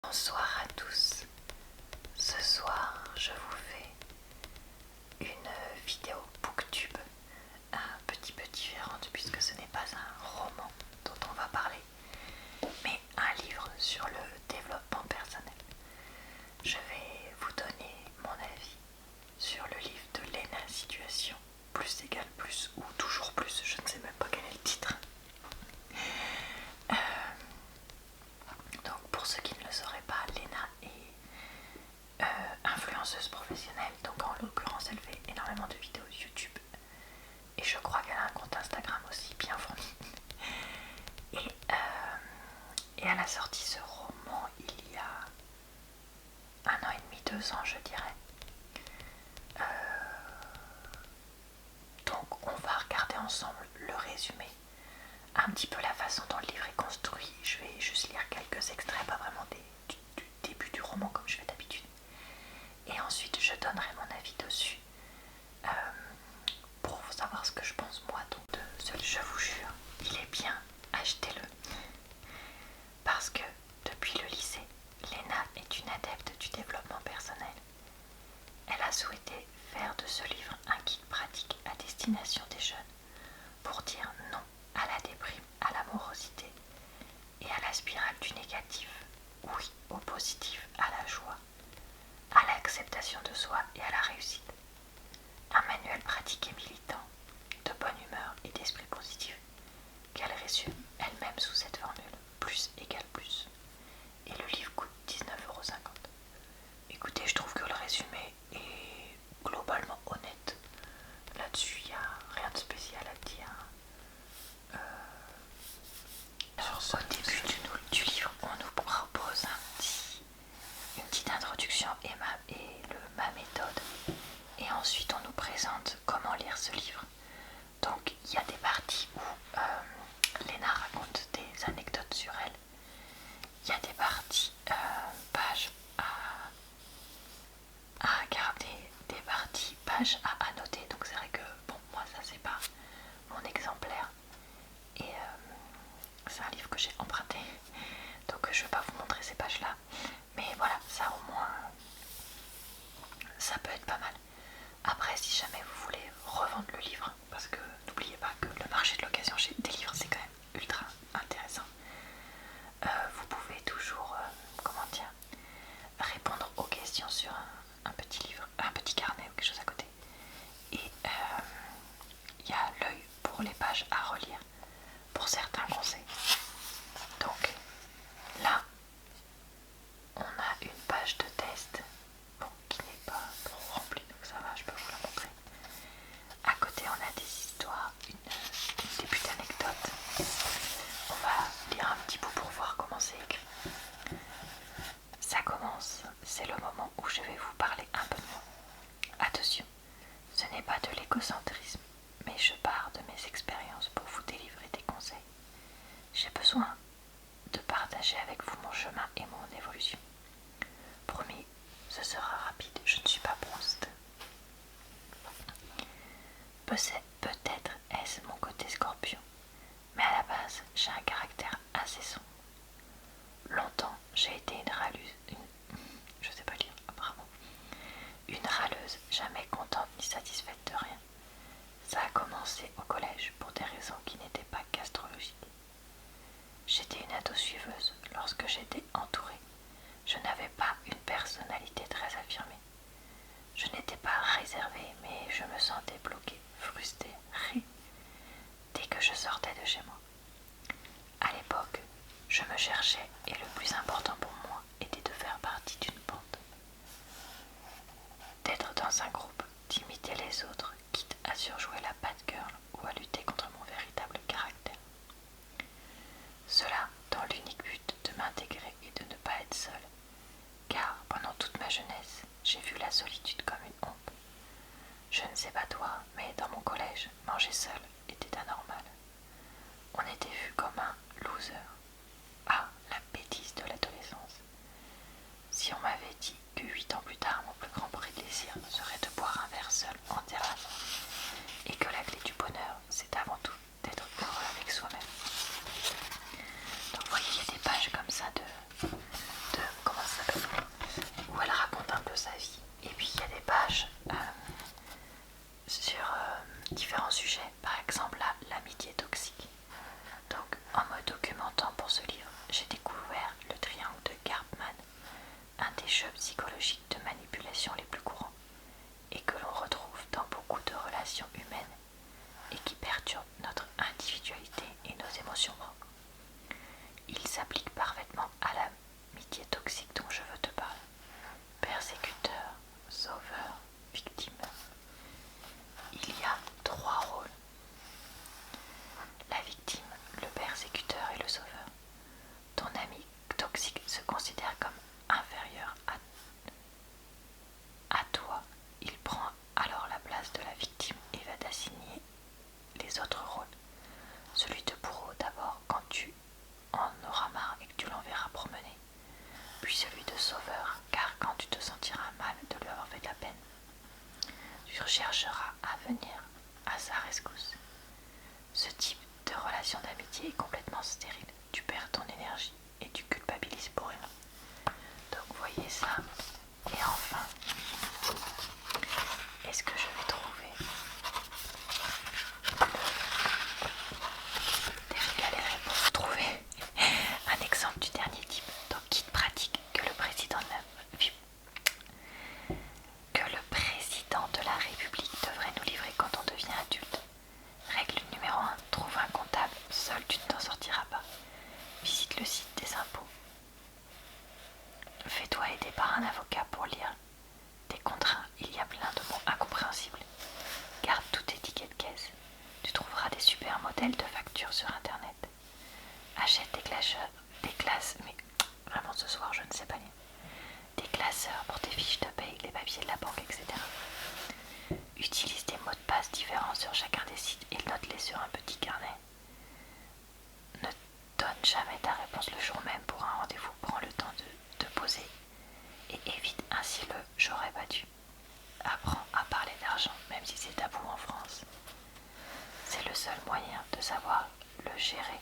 Bonsoir à tous. Ce soir, je vous fais une vidéo booktube un petit peu différente puisque ce n'est pas un roman dont on va parler, mais un livre sur le développement personnel. Je vais vous donner mon avis sur le livre de Léna Situation, plus égale plus ou toujours plus, je ne sais même pas quel est le titre. Donc pour ceux qui ne le sauraient pas, Léna est influenceuse professionnelle, donc en l'occurrence elle fait énormément de vidéos YouTube et je crois qu'elle a un compte Instagram aussi bien fourni. Et elle a sorti ce roman il y a 1 an et demi, 2 ans je dirais. Donc on va regarder ensemble le résumé, un petit peu la façon dont le livre est construit. Je vais juste lire quelques extraits, pas vraiment du début du roman comme je fais d'habitude. Et ensuite je donnerai mon avis dessus pour savoir ce que je pense moi. Donc je vous jure, il est bien, achetez-le. Parce que depuis le lycée, Léna est une adepte du développement personnel. Elle a souhaité faire de ce livre un guide pratique à destination des jeunes pour dire non à la déprime, à la morosité et à la spirale du négatif, oui au positif, à la joie, à l'acceptation de soi et à la réussite. Un manuel pratique et militant, de bonne humeur et d'esprit positif, qu'elle résume elle-même sous cette formule plus égale plus. Et le livre coûte 19,50 €. Écoutez, je trouve que le résumé est globalement honnête. Là-dessus, il n'y a rien de spécial à dire. Alors, au début du livre, on nous propose une petite introduction et ma méthode. Et ensuite, on nous présente comment lire ce livre. Donc, il y a des parties où Léna raconte des anecdotes sur elle. Il y a des parties, pages à garder, des parties, pages à annoter. Donc, c'est vrai que, bon, moi, ça, c'est pas mon exemplaire. Et c'est un livre que j'ai emprunté. Donc, je vais pas vous montrer ces pages-là. Mais voilà, ça au moins, ça peut être pas mal. Après, si jamais vous voulez revendre le livre, parce que n'oubliez pas que le marché de l'occasion des livres c'est quand même ultra intéressant, vous pouvez toujours, comment dire, répondre aux questions sur un petit livre, un petit carnet ou quelque chose à côté. Et il y a l'œil pour les pages à relire pour certains conseils. Donc là, on a une page de test, bon, qui n'est pas trop remplie, donc ça va, je peux vous la montrer. À côté, on a des histoires, une début d'anecdote. On va lire un petit bout pour voir comment c'est écrit. Ça commence, c'est le moment où je vais vous parler un peu de moi. Attention, ce n'est pas de l'égocentrisme, mais je pars de mes expériences pour vous délivrer des conseils. J'ai besoin de partager avec vous mon chemin et mon évolution. Promis, ce sera rapide, je ne suis pas Proust. Peut-être est-ce mon côté scorpion, mais à la base, j'ai un caractère assez sombre. Longtemps, j'ai été je sais pas lire, apparemment. Une râleuse, jamais contente ni satisfaite de rien. Ça a commencé au collège pour des raisons qui n'étaient pas qu'astrologiques. J'étais une ado suiveuse lorsque j'étais entourée. Je n'avais pas une personnalité très affirmée. Je n'étais pas réservée, mais je me sentais bloquée, frustrée, dès que je sortais de chez moi. À l'époque, je me cherchais et le plus important pour moi était de faire partie d'une bande. D'être dans un groupe, d'imiter les autres, quitte à surjouer la bad girl ou à lutter contre mon véritable caractère. Cela dans l'unique but de m'intégrer et de ne pas être seule, car pendant toute ma jeunesse, j'ai vu la solitude comme une honte. Je ne sais pas toi, mais dans mon collège, manger seul était anormal. On était vu comme un loser. Ah, la bêtise de l'adolescence. des jeux psychologiques de manipulation les plus courants et que l'on retrouve dans beaucoup de relations humaines et qui perturbent notre individualité et nos émotions propres. Il s'applique parfaitement à l'amitié toxique dont je veux te parler. Persécuteur, sauveur, victime. Il y a 3 rôles. La victime, le persécuteur et le sauveur. Ton ami toxique se considère comme inférieur à toi. Il prend alors la place de la victime et va t'assigner les autres rôles. Celui de bourreau d'abord quand tu en auras marre et que tu l'enverras promener. Puis celui de sauveur, car quand tu te sentiras mal de lui avoir fait de la peine, tu chercheras à venir à sa rescousse. Ce type de relation d'amitié est complètement stérile. Tu perds ton énergie et tu culpabilises pour rien. Donc voyez ça. Et enfin, est-ce que je vais trouver des galères pour trouver un exemple du dernier type. Donc guide pratique que le président de la République devrait nous livrer quand on devient adulte. Règle numéro 1, trouve un comptable, seul tu ne t'en sortiras pas. Visite le site des impôts. Fais-toi aider par un avocat pour lire tes contrats, il y a plein de mots incompréhensibles. Garde tous tes tickets de caisse. Tu trouveras des super modèles de factures sur internet. Achète des classes, mais vraiment ce soir je ne sais pas lire. Des classeurs pour tes fiches de paye, les papiers de la banque, etc. Utilise des mots de passe différents sur chacun des sites et note-les sur un petit carnet. Ne donne jamais ta réponse le jour même pour un rendez-vous. Prends le temps de te poser et évite ainsi le « j'aurais pas dû ». Apprends à parler d'argent, même si c'est tabou en France. C'est le seul moyen de savoir le gérer,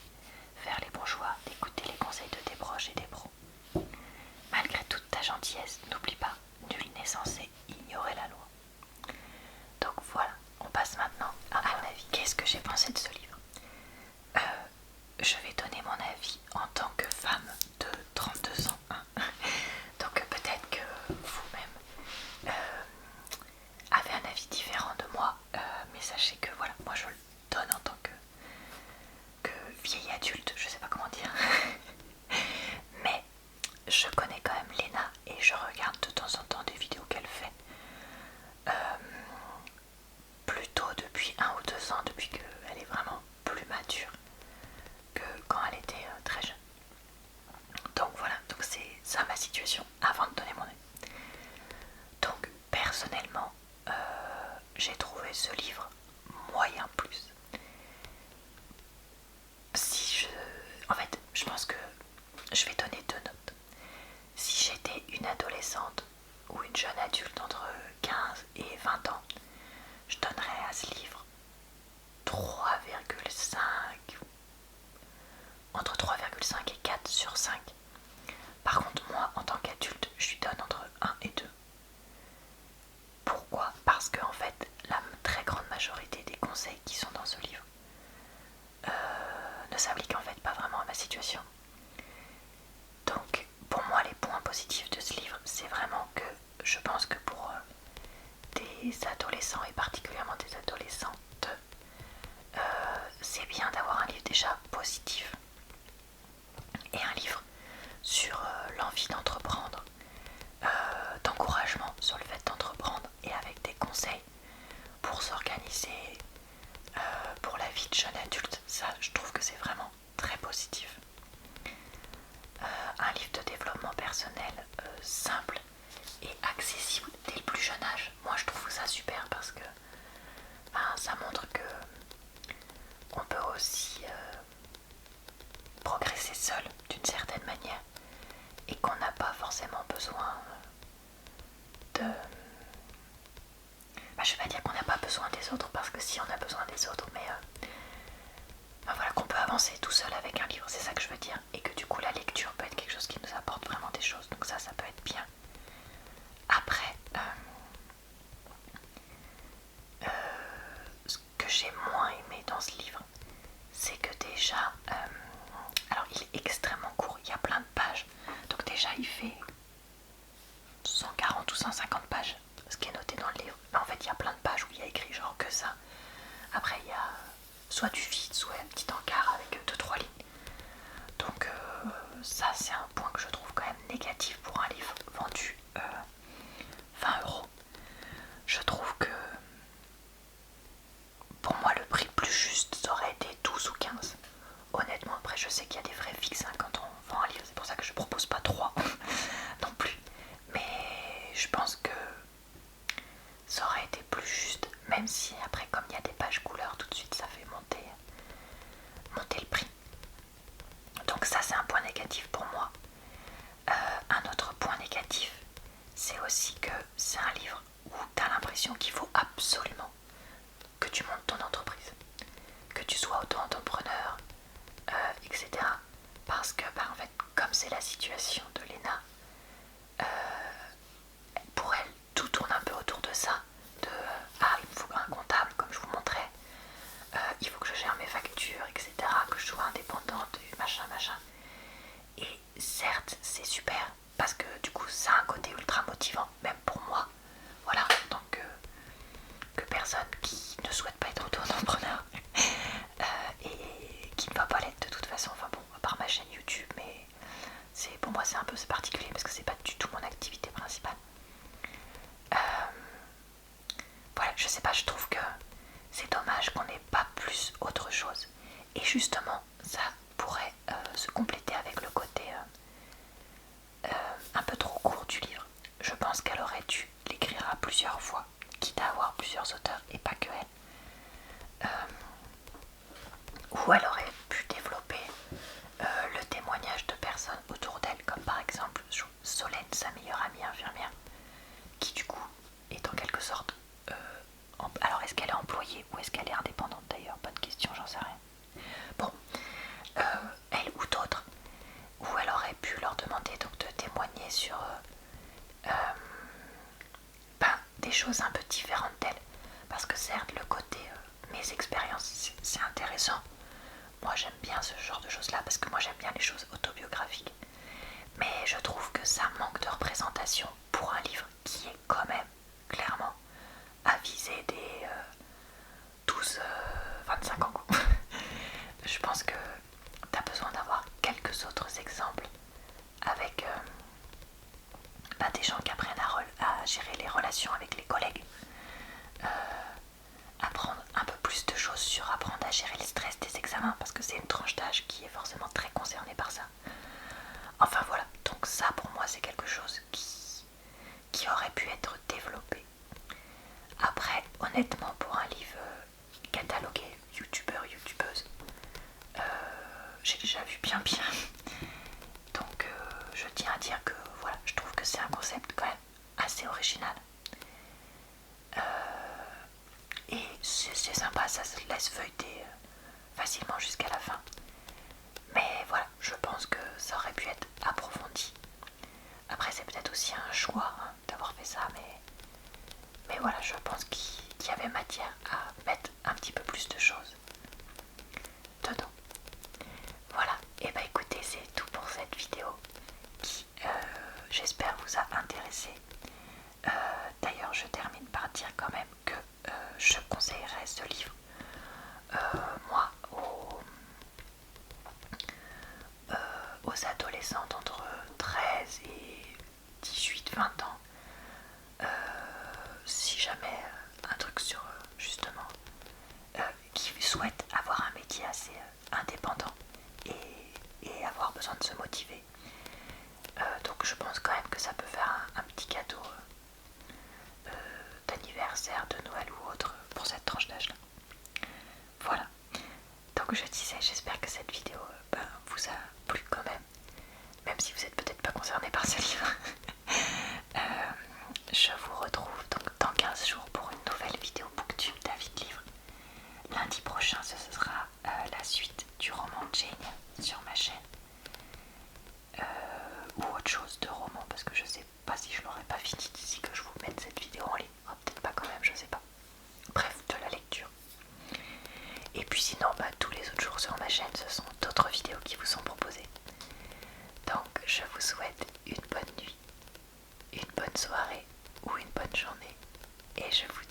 faire les bons choix, d'écouter les conseils de tes proches et des pros. Malgré toute ta gentillesse, n'oublie pas, nul n'est censé ignorer la loi. Donc voilà, on passe maintenant à mon avis. Qu'est-ce que j'ai pensé de ce livre? Je vais donner mon avis en tant que femme de 32 ans. Donc peut-être que vous-même avez un avis différent de moi, mais sachez que voilà, moi je le donne en tant que vieille adulte, je sais pas comment dire. Mais je connais quand même Léna et je regarde de temps en temps des vidéos qu'elle fait. Plutôt depuis 1 ou 2 ans, depuis qu'elle est vraiment plus mature que quand elle était très jeune. Donc voilà, donc c'est ça ma situation avant de donner mon avis. Donc personnellement, j'ai trouvé ce livre moyen plus. En fait, je pense que je vais donner 2 notes. Si j'étais une adolescente ou une jeune adulte entre 15 et 20 ans, je donnerais à ce livre 3,5, entre 3,5 et 4 sur 5. Par contre, moi, en tant qu'adulte, je lui donne entre 1 et 2. Pourquoi? Parce que en fait, la très grande majorité des conseils qui sont dans ce livre ne s'appliquent en fait pas vraiment à ma situation. Donc, pour moi, les points positifs de ce livre, c'est vraiment que je pense que pour des adolescents et particulièrement des adolescentes, c'est bien d'avoir un livre déjà positif et un livre sur l'envie d'entreprendre, d'encouragement sur le fait d'entreprendre et avec des conseils pour s'organiser pour la vie de jeune adulte. Ça, je trouve que c'est vraiment très positif. Un livre de développement personnel simple et accessible dès le plus jeune âge. Moi, je trouve ça super parce que ça montre que on peut aussi progresser seul d'une certaine manière et qu'on n'a pas forcément besoin de... je vais pas dire qu'on n'a pas besoin des autres parce que si on a besoin des autres, mais voilà, qu'on peut avancer tout seul avec un livre, c'est ça que je veux dire, et que du coup la lecture peut être quelque chose qui nous apporte vraiment des choses, donc ça peut être bien. Après, ce que j'ai moins aimé dans ce livre, c'est que déjà, alors il est extrêmement court, il y a plein de pages, donc déjà il fait je pense que ça aurait été plus juste, même si après comme il y a des pages couleurs, tout de suite ça fait monter le prix. Donc ça c'est un point négatif pour moi. Un autre point négatif, c'est aussi que c'est un livre où tu as l'impression qu'il faut absolument que tu montes ton entreprise, que tu sois auto-entrepreneur, etc. Parce que en fait, comme c'est la situation de Léna, pour elle, tout tourne un peu autour de ça, de il me faut un comptable comme je vous montrais, il faut que je gère mes factures, etc., que je sois indépendante, machin. Et certes, c'est super, parce que du coup, ça a un côté ultra motivant, même pour moi, voilà, en tant que personne qui ne souhaite pas être auto-entrepreneur et qui ne va pas l'être de toute façon, enfin bon, à part ma chaîne YouTube, mais pour moi c'est un peu particulier parce que c'est pas du tout mon activité principale. Voilà, je sais pas, je trouve que c'est dommage qu'on n'ait pas plus autre chose. Et justement, ça pourrait se compléter avec le côté un peu trop court du livre. Je pense qu'elle aurait dû l'écrire à plusieurs fois, quitte à avoir plusieurs auteurs et pas que elle. Ou elle aurait pu développer le témoignage de personnes autour d'elle, comme par exemple Solène, sa meilleure amie infirmière, qui du coup est en quelque sorte... alors est-ce qu'elle est employée ou est-ce qu'elle est indépendante d'ailleurs? Bonne question, j'en sais rien. Bon, elle ou d'autres, où elle aurait pu leur demander donc de témoigner sur des choses un peu différentes d'elle. Parce que certes, le côté mes expériences, c'est intéressant. Moi j'aime bien ce genre de choses là parce que moi j'aime bien les choses autobiographiques. Mais je trouve que ça manque de représentation pour un livre qui est quand même clairement à viser des 12-25 ans. Je pense que tu as besoin d'avoir quelques autres exemples avec des gens qui apprennent à gérer les relations avec les collègues, apprendre un peu plus de choses sur apprendre à gérer le stress des examens parce que c'est une tranche d'âge qui est forcément très concernée par ça. Enfin voilà, donc ça pour moi c'est quelque chose qui aurait pu être développé. Après, honnêtement, pour un livre catalogué youtubeuse, j'ai déjà vu bien. Donc je tiens à dire que voilà, je trouve que c'est un concept quand même assez original. Et c'est sympa, ça se laisse feuilleter facilement jusqu'à la fin. Mais voilà, je pense que ça aurait pu être approfondi. Après c'est peut-être aussi un choix d'avoir fait ça, mais voilà, je pense qu'il y avait matière à mettre un petit peu plus de choses dedans. Voilà, et bah écoutez, c'est tout pour cette vidéo qui j'espère vous a intéressé. D'ailleurs je termine par dire quand même que je conseillerais ce livre moi aux adolescentes entre 13 et 18-20 ans, si jamais un truc sur justement qui souhaitent avoir un métier assez indépendant et avoir besoin de se motiver. Donc je pense quand même que ça peut faire un petit cadeau d'anniversaire, de Noël ou autre pour cette tranche d'âge là. Voilà, donc je disais, j'espère que cette vidéo vous a plu quand même si vous n'êtes peut-être pas concerné par ce livre. Je vous retrouve donc dans 15 jours pour une nouvelle vidéo booktube d'avis de livres. Lundi prochain ce sera la suite du roman Jane sur ma chaîne. Ou autre chose de roman parce que je sais pas si je l'aurais pas fini d'ici que je vous mette cette vidéo en ligne. Oh, peut-être pas quand même, je sais pas. Bref, de la lecture. Et puis sinon, tous les autres jours sur ma chaîne, ce sont d'autres vidéos qui vous sont proposées. Donc je vous souhaite une bonne nuit, une bonne soirée ou une bonne journée. Et je vous